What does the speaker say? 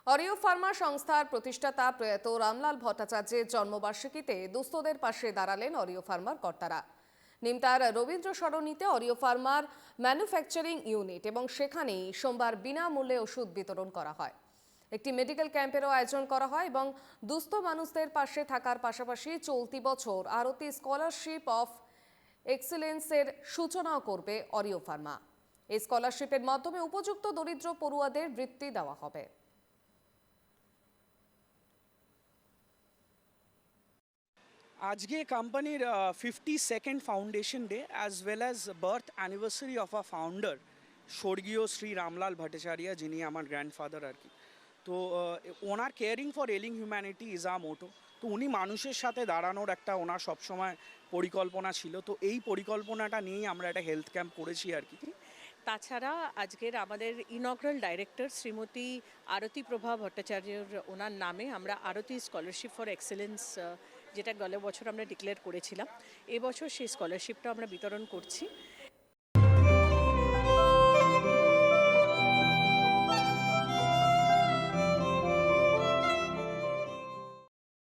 Oreo Pharma সংস্থার প্রতিষ্ঠাতা প্রয়াত রামলাল ভট্টাচার্যের জন্মবার্ষিকীতে দুস্থদের পাশে দাঁড়ালেন অরিও ফার্মার কর্তারা। নিমতার রবীন্দ্র সরণিতে অরিও ফার্মার ম্যানুফ্যাকচারিং ইউনিট এবং সেখানেই সোমবার বিনামূল্যে ওষুধ বিতরণ করা হয়। একটি মেডিকেল ক্যাম্পেরও আয়োজন করা হয় এবং দুস্থ মানুষদের পাশে থাকার পাশাপাশি চলতি বছর আরতি স্কলারশিপ অফ এক্সেলেন্সের সূচনাও করবে অরিও ফার্মা। এই স্কলারশিপের মাধ্যমে উপযুক্ত দরিদ্র পড়ুয়াদের বৃত্তি দেওয়া হবে। আজকে কোম্পানির 52nd foundation day as well as birth anniversary of a founder স্বর্গীয় শ্রী রামলাল ভট্টাচার্য, যিনি আমার গ্র্যান্ডফাদার আর কি। তো ওনার caring for ailing humanity is a motto. তো উনি মানুষের সাথে দাঁড়ানোর একটা ওনার সবসময় পরিকল্পনা ছিল। তো এই পরিকল্পনাটা নিয়েই আমরা একটা হেলথ ক্যাম্প করেছি আর কি। তাছাড়া আজকের আমাদের ইনগ্রাল ডাইরেক্টর শ্রীমতী আরতি প্রভা ভট্টাচার্যের ওনার নামে আমরা আরতি স্কলারশিপ ফর এক্সেলেন্স, যেটা গত বছর আমরা ডিক্লেয়ার করেছিলাম, এবছর সেই স্কলারশিপটা আমরা বিতরণ করছি।